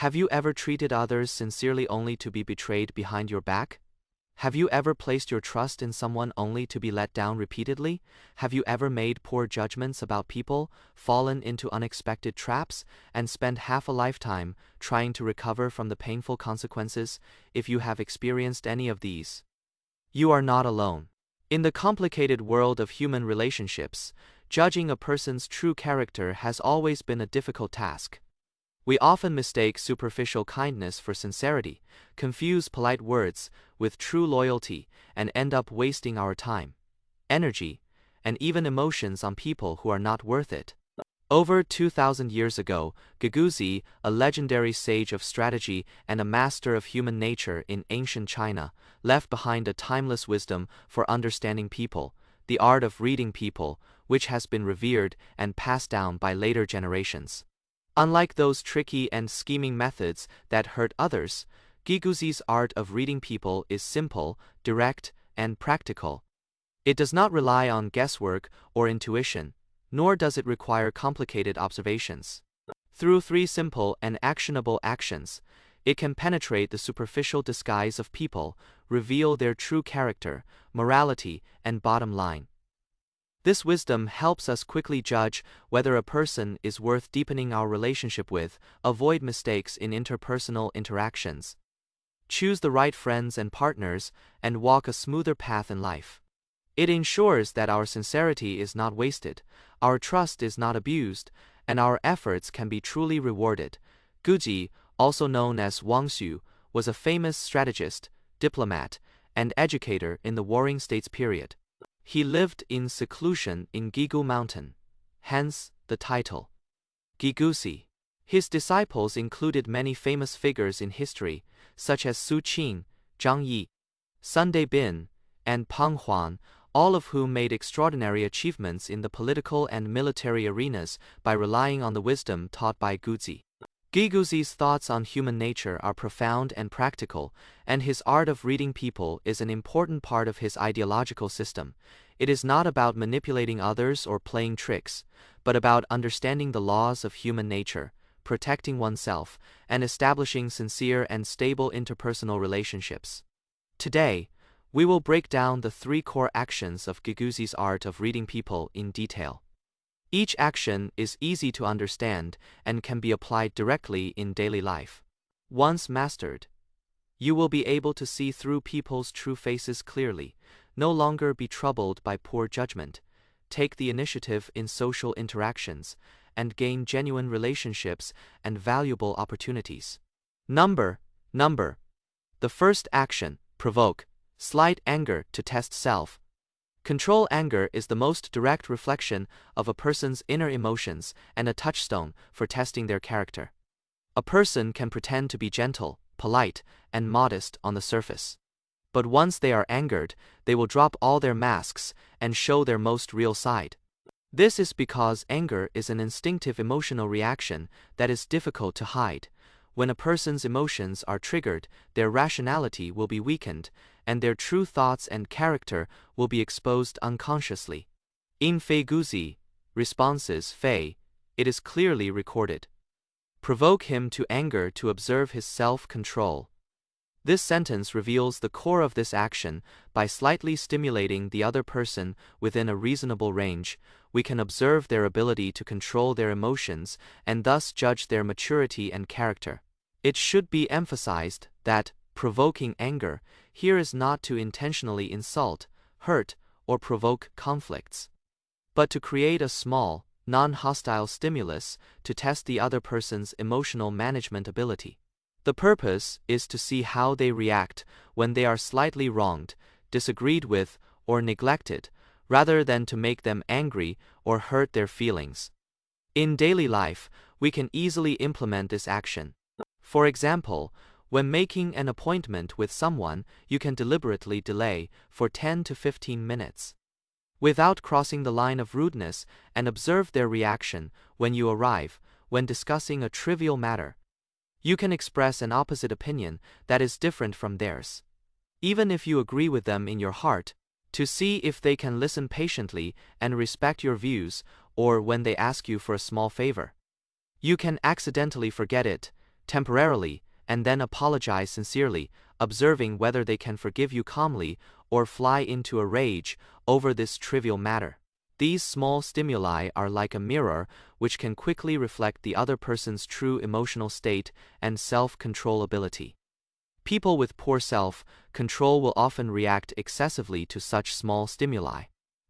Have you ever treated others sincerely only to be betrayed behind your back? Have you ever placed your trust in someone only to be let down repeatedly? Have you ever made poor judgments about people, fallen into unexpected traps, and spent half a lifetime trying to recover from the painful consequences? If you have experienced any of these, you are not alone. In the complicated world of human relationships, judging a person's true character has always been a difficult task. We often mistake superficial kindness for sincerity, confuse polite words with true loyalty, and end up wasting our time, energy, and even emotions on people who are not worth it. Over 2,000 years ago, Guiguzi, a legendary sage of strategy and a master of human nature in ancient China, left behind a timeless wisdom for understanding people, the art of reading people, which has been revered and passed down by later generations. Unlike those tricky and scheming methods that hurt others, Guiguzi's art of reading people is simple, direct, and practical. It does not rely on guesswork or intuition, nor does it require complicated observations. Through 3 simple and actionable actions, it can penetrate the superficial disguise of people, reveal their true character, morality, and bottom line. This wisdom helps us quickly judge whether a person is worth deepening our relationship with, avoid mistakes in interpersonal interactions, choose the right friends and partners, and walk a smoother path in life. It ensures that our sincerity is not wasted, our trust is not abused, and our efforts can be truly rewarded. Guiguzi, also known as Wang Xu, was a famous strategist, diplomat, and educator in the Warring States period. He lived in seclusion in Guigu Mountain, hence the title, Guiguzi. His disciples included many famous figures in history, such as Su Qin, Zhang Yi, Sun Bin, and Peng Huan, all of whom made extraordinary achievements in the political and military arenas by relying on the wisdom taught by Guiguzi. Guiguzi's thoughts on human nature are profound and practical, and his art of reading people is an important part of his ideological system. It is not about manipulating others or playing tricks, but about understanding the laws of human nature, protecting oneself, and establishing sincere and stable interpersonal relationships. Today, we will break down the 3 core actions of Guiguzi's art of reading people in detail. Each action is easy to understand and can be applied directly in daily life. Once mastered, you will be able to see through people's true faces clearly, no longer be troubled by poor judgment, take the initiative in social interactions, and gain genuine relationships and valuable opportunities. Number. The first action, provoke, slight anger to test self. Control. Anger is the most direct reflection of a person's inner emotions and a touchstone for testing their character. A person can pretend to be gentle, polite, and modest on the surface. But once they are angered, they will drop all their masks and show their most real side. This is because anger is an instinctive emotional reaction that is difficult to hide. When a person's emotions are triggered, their rationality will be weakened, and their true thoughts and character will be exposed unconsciously. In Fei Guzi, responses Fei, it is clearly recorded. Provoke him to anger to observe his self-control. This sentence reveals the core of this action. By slightly stimulating the other person within a reasonable range, we can observe their ability to control their emotions and thus judge their maturity and character. It should be emphasized that provoking anger here is not to intentionally insult, hurt, or provoke conflicts, but to create a small, non-hostile stimulus to test the other person's emotional management ability. The purpose is to see how they react when they are slightly wronged, disagreed with, or neglected, rather than to make them angry or hurt their feelings. In daily life, we can easily implement this action. For example, when making an appointment with someone, you can deliberately delay for 10 to 15 minutes without crossing the line of rudeness and observe their reaction when you arrive. When discussing a trivial matter, you can express an opposite opinion that is different from theirs, even if you agree with them in your heart, to see if they can listen patiently and respect your views. Or when they ask you for a small favor, you can accidentally forget it, temporarily, and then apologize sincerely, observing whether they can forgive you calmly or fly into a rage over this trivial matter. These small stimuli are like a mirror which can quickly reflect the other person's true emotional state and self-control ability. People with poor self-control will often react excessively to such small stimuli.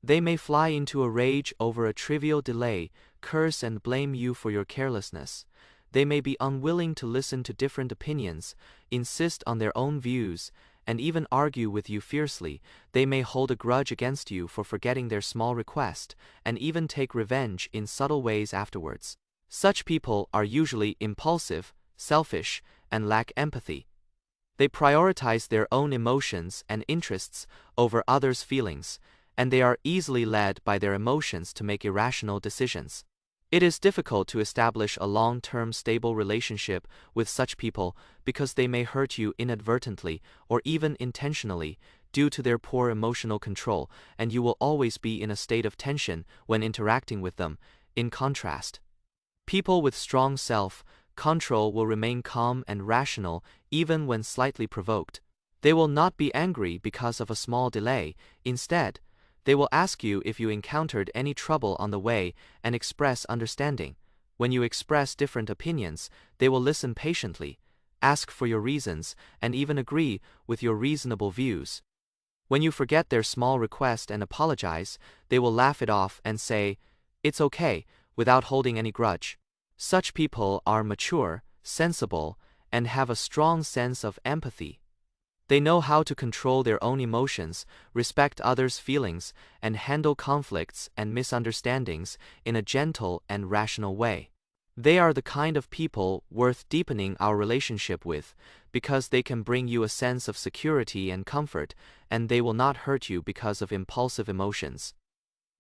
They may fly into a rage over a trivial delay, curse and blame you for your carelessness. They may be unwilling to listen to different opinions, insist on their own views, and even argue with you fiercely. They may hold a grudge against you for forgetting their small request, and even take revenge in subtle ways afterwards. Such people are usually impulsive, selfish, and lack empathy. They prioritize their own emotions and interests over others' feelings, and they are easily led by their emotions to make irrational decisions. It is difficult to establish a long-term stable relationship with such people because they may hurt you inadvertently or even intentionally due to their poor emotional control, and you will always be in a state of tension when interacting with them. In contrast, people with strong self-control will remain calm and rational even when slightly provoked. They will not be angry because of a small delay. Instead, they will ask you if you encountered any trouble on the way and express understanding. When you express different opinions, they will listen patiently, ask for your reasons, and even agree with your reasonable views. When you forget their small request and apologize, they will laugh it off and say, "It's okay," without holding any grudge. Such people are mature, sensible, and have a strong sense of empathy. They know how to control their own emotions, respect others' feelings, and handle conflicts and misunderstandings in a gentle and rational way. They are the kind of people worth deepening our relationship with, because they can bring you a sense of security and comfort, and they will not hurt you because of impulsive emotions.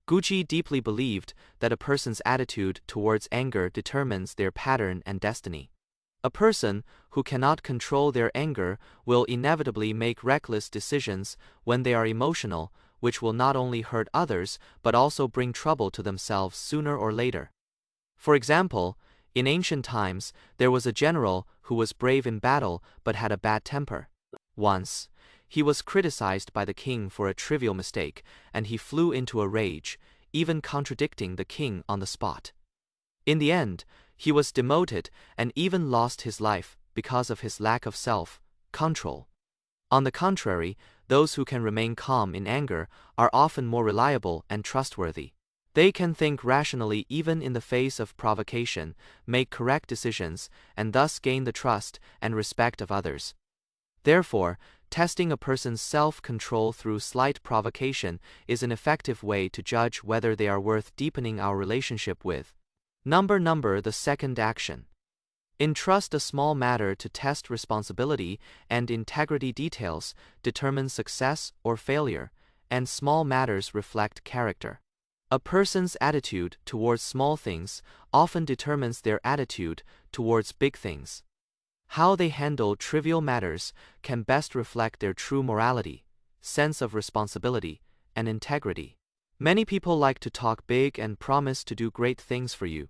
Guiguzi deeply believed that a person's attitude towards anger determines their pattern and destiny. A person who cannot control their anger will inevitably make reckless decisions when they are emotional, which will not only hurt others but also bring trouble to themselves sooner or later. For example, in ancient times, there was a general who was brave in battle but had a bad temper. Once, he was criticized by the king for a trivial mistake, and he flew into a rage, even contradicting the king on the spot. In the end, he was demoted and even lost his life because of his lack of self-control. On the contrary, those who can remain calm in anger are often more reliable and trustworthy. They can think rationally even in the face of provocation, make correct decisions, and thus gain the trust and respect of others. Therefore, testing a person's self-control through slight provocation is an effective way to judge whether they are worth deepening our relationship with. Number the second action. Entrust a small matter to test responsibility and integrity. Details determine success or failure, and small matters reflect character. A person's attitude towards small things often determines their attitude towards big things. How they handle trivial matters can best reflect their true morality, sense of responsibility, and integrity. Many people like to talk big and promise to do great things for you,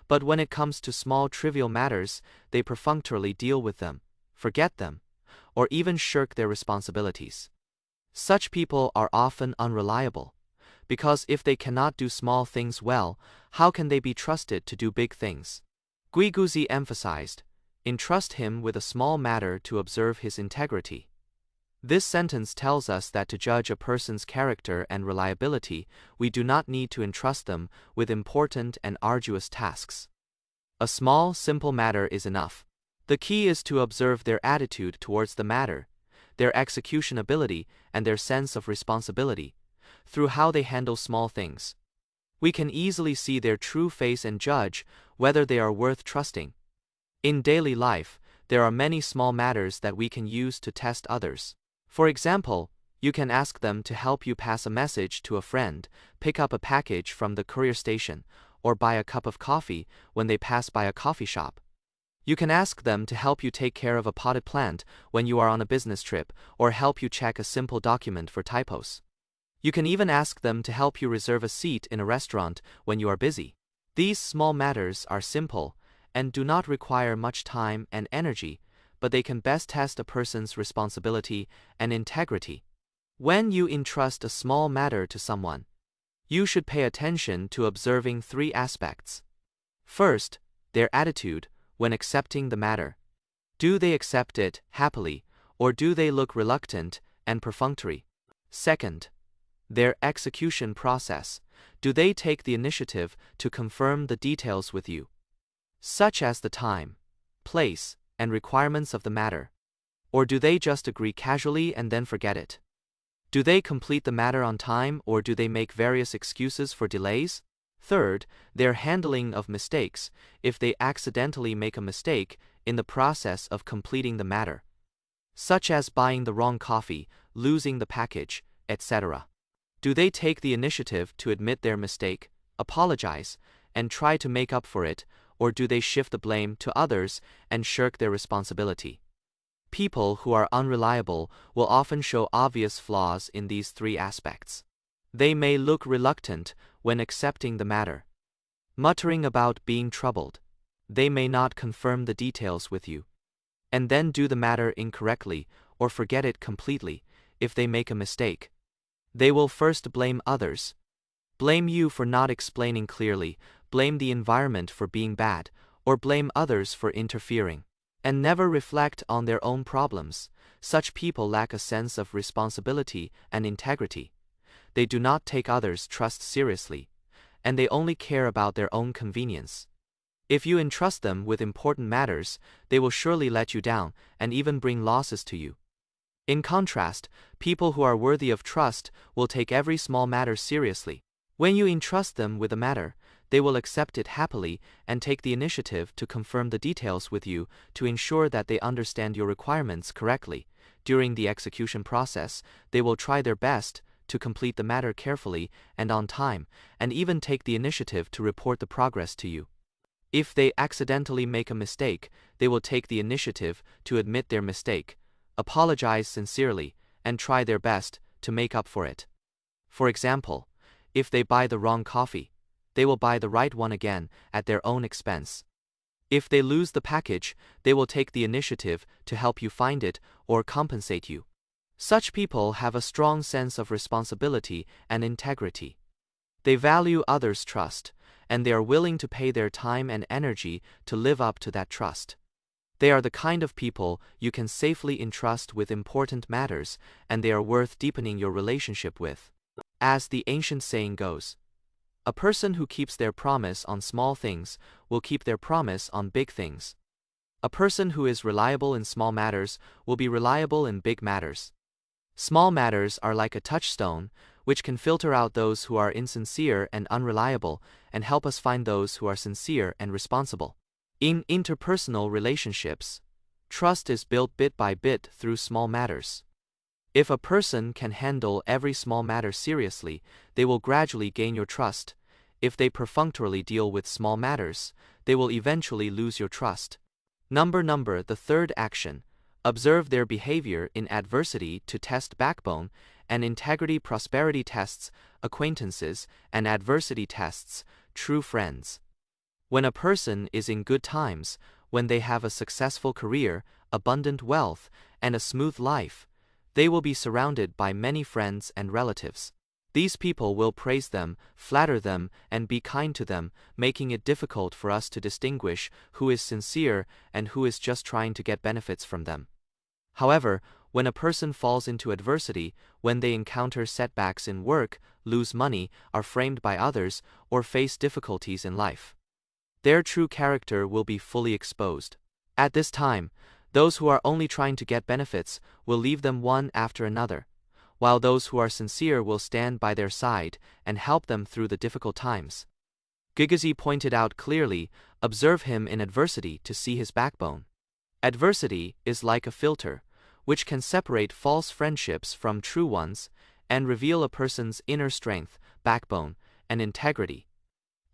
but when it comes to small trivial matters, they perfunctorily deal with them, forget them, or even shirk their responsibilities. Such people are often unreliable, because if they cannot do small things well, how can they be trusted to do big things? Guiguzi emphasized, "Entrust him with a small matter to observe his integrity." This sentence tells us that to judge a person's character and reliability, we do not need to entrust them with important and arduous tasks. A small, simple matter is enough. The key is to observe their attitude towards the matter, their execution ability, and their sense of responsibility. Through how they handle small things, we can easily see their true face and judge whether they are worth trusting. In daily life, there are many small matters that we can use to test others. For example, you can ask them to help you pass a message to a friend, pick up a package from the courier station, or buy a cup of coffee when they pass by a coffee shop. You can ask them to help you take care of a potted plant when you are on a business trip, or help you check a simple document for typos. You can even ask them to help you reserve a seat in a restaurant when you are busy. These small matters are simple, and do not require much time and energy, but they can best test a person's responsibility and integrity. When you entrust a small matter to someone, you should pay attention to observing three aspects. First, their attitude when accepting the matter. Do they accept it happily, or do they look reluctant and perfunctory? Second, their execution process. Do they take the initiative to confirm the details with you, such as the time, place, and requirements of the matter? Or do they just agree casually and then forget it? Do they complete the matter on time, or do they make various excuses for delays? Third, their handling of mistakes. If they accidentally make a mistake in the process of completing the matter, such as buying the wrong coffee, losing the package, etc. Do they take the initiative to admit their mistake, apologize, and try to make up for it, or do they shift the blame to others and shirk their responsibility? People who are unreliable will often show obvious flaws in these three aspects. They may look reluctant when accepting the matter, muttering about being troubled. They may not confirm the details with you, and then do the matter incorrectly or forget it completely. If they make a mistake, they will first blame others, blame you for not explaining clearly, blame the environment for being bad, or blame others for interfering, and never reflect on their own problems. Such people lack a sense of responsibility and integrity. They do not take others' trust seriously, and they only care about their own convenience. If you entrust them with important matters, they will surely let you down and even bring losses to you. In contrast, people who are worthy of trust will take every small matter seriously. When you entrust them with a matter, they will accept it happily and take the initiative to confirm the details with you to ensure that they understand your requirements correctly. During the execution process, they will try their best to complete the matter carefully and on time, and even take the initiative to report the progress to you. If they accidentally make a mistake, they will take the initiative to admit their mistake, apologize sincerely, and try their best to make up for it. For example, if they buy the wrong coffee, they will buy the right one again at their own expense. If they lose the package, they will take the initiative to help you find it or compensate you. Such people have a strong sense of responsibility and integrity. They value others' trust, and they are willing to pay their time and energy to live up to that trust. They are the kind of people you can safely entrust with important matters, and they are worth deepening your relationship with. As the ancient saying goes, a person who keeps their promise on small things will keep their promise on big things. A person who is reliable in small matters will be reliable in big matters. Small matters are like a touchstone, which can filter out those who are insincere and unreliable, and help us find those who are sincere and responsible. In interpersonal relationships, trust is built bit by bit through small matters. If a person can handle every small matter seriously, they will gradually gain your trust. If they perfunctorily deal with small matters, they will eventually lose your trust. The third action. Observe their behavior in adversity to test backbone and integrity. Prosperity tests acquaintances, and adversity tests true friends. When a person is in good times, when they have a successful career, abundant wealth, and a smooth life, they will be surrounded by many friends and relatives. These people will praise them, flatter them, and be kind to them, making it difficult for us to distinguish who is sincere and who is just trying to get benefits from them. However, when a person falls into adversity, when they encounter setbacks in work, lose money, are framed by others, or face difficulties in life, their true character will be fully exposed. At this time, those who are only trying to get benefits will leave them one after another, while those who are sincere will stand by their side and help them through the difficult times. Guiguzi pointed out clearly, observe him in adversity to see his backbone. Adversity is like a filter, which can separate false friendships from true ones and reveal a person's inner strength, backbone, and integrity.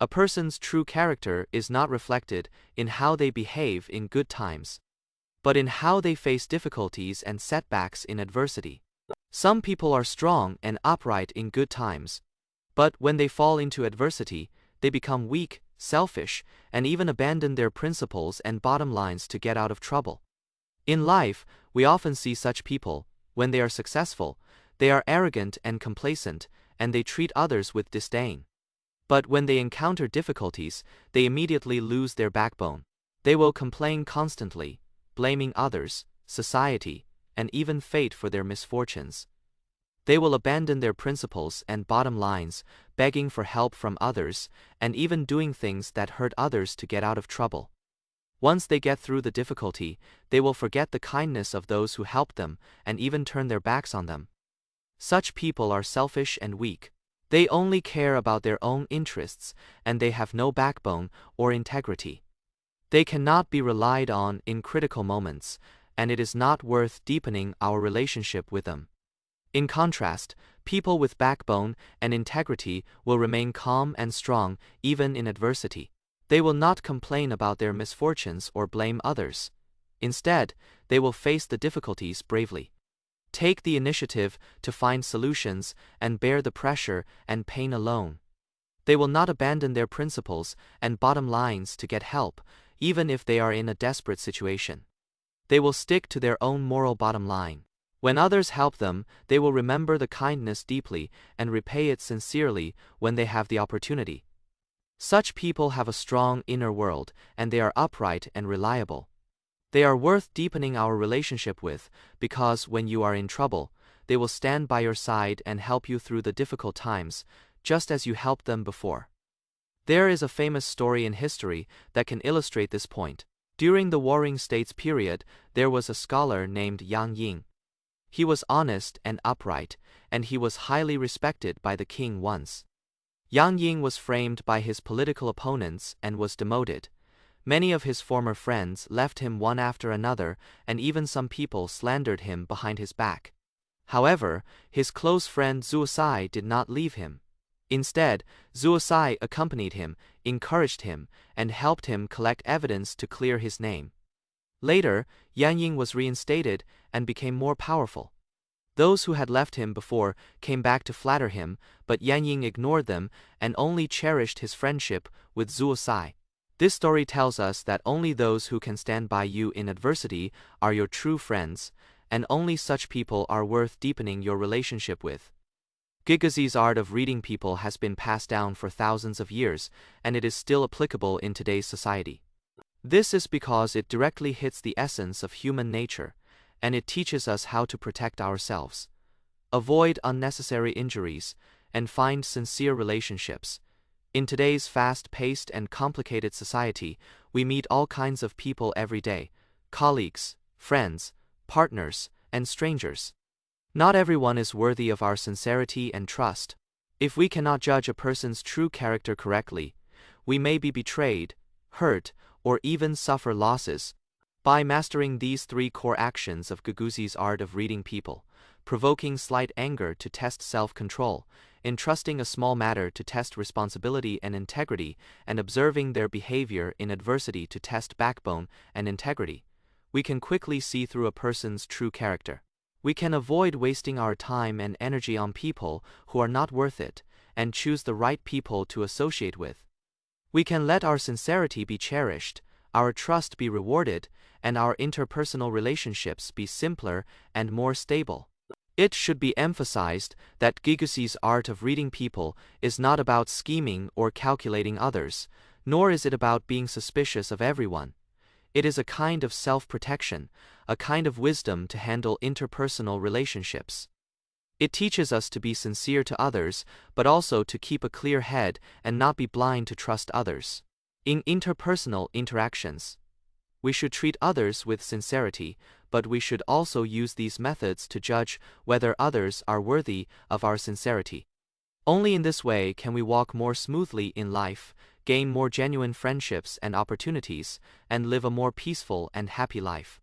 A person's true character is not reflected in how they behave in good times, but in how they face difficulties and setbacks in adversity. Some people are strong and upright in good times, but when they fall into adversity, they become weak selfish, and even abandon their principles and bottom lines to get out of trouble. In life, we often see such people. When they are successful, they are arrogant and complacent, and they treat others with disdain. But when they encounter difficulties, they immediately lose their backbone. They will complain constantly, blaming others, society, and even fate for their misfortunes. They will abandon their principles and bottom lines, begging for help from others, and even doing things that hurt others to get out of trouble. Once they get through the difficulty, they will forget the kindness of those who helped them and even turn their backs on them. Such people are selfish and weak. They only care about their own interests, and they have no backbone or integrity. They cannot be relied on in critical moments, and it is not worth deepening our relationship with them. In contrast, people with backbone and integrity will remain calm and strong even in adversity. They will not complain about their misfortunes or blame others. Instead, they will face the difficulties bravely. Take the initiative to find solutions and bear the pressure and pain alone. They will not abandon their principles and bottom lines to get help, even if they are in a desperate situation. They will stick to their own moral bottom line. When others help them, they will remember the kindness deeply and repay it sincerely when they have the opportunity. Such people have a strong inner world, and they are upright and reliable. They are worth deepening our relationship with, because when you are in trouble, they will stand by your side and help you through the difficult times, just as you helped them before. There is a famous story in history that can illustrate this point. During the Warring States period, there was a scholar named Yang Ying. He was honest and upright, and he was highly respected by the king once. Yang Ying was framed by his political opponents and was demoted. Many of his former friends left him one after another, and even some people slandered him behind his back. However, his close friend Zhuo Sai did not leave him. Instead, Zhuo Sai accompanied him, encouraged him, and helped him collect evidence to clear his name. Later, Yang Ying was reinstated and became more powerful. Those who had left him before came back to flatter him, but Yang Ying ignored them and only cherished his friendship with Zhuo Sai. This story tells us that only those who can stand by you in adversity are your true friends, and only such people are worth deepening your relationship with. Guiguzi's art of reading people has been passed down for thousands of years, and it is still applicable in today's society. This is because it directly hits the essence of human nature, and it teaches us how to protect ourselves, avoid unnecessary injuries, and find sincere relationships. In today's fast-paced and complicated society, we meet all kinds of people every day: colleagues, friends, partners, and strangers. Not everyone is worthy of our sincerity and trust. If we cannot judge a person's true character correctly, we may be betrayed, hurt, or even suffer losses. By mastering these 3 core actions of Guiguzi's art of reading people, provoking slight anger to test self-control, entrusting a small matter to test responsibility and integrity, and observing their behavior in adversity to test backbone and integrity, we can quickly see through a person's true character. We can avoid wasting our time and energy on people who are not worth it, and choose the right people to associate with. We can let our sincerity be cherished, our trust be rewarded, and our interpersonal relationships be simpler and more stable. It should be emphasized that Guiguzi's art of reading people is not about scheming or calculating others, nor is it about being suspicious of everyone. It is a kind of self-protection, a kind of wisdom to handle interpersonal relationships. It teaches us to be sincere to others, but also to keep a clear head and not be blind to trust others. In interpersonal interactions, we should treat others with sincerity, but we should also use these methods to judge whether others are worthy of our sincerity. Only in this way can we walk more smoothly in life, gain more genuine friendships and opportunities, and live a more peaceful and happy life.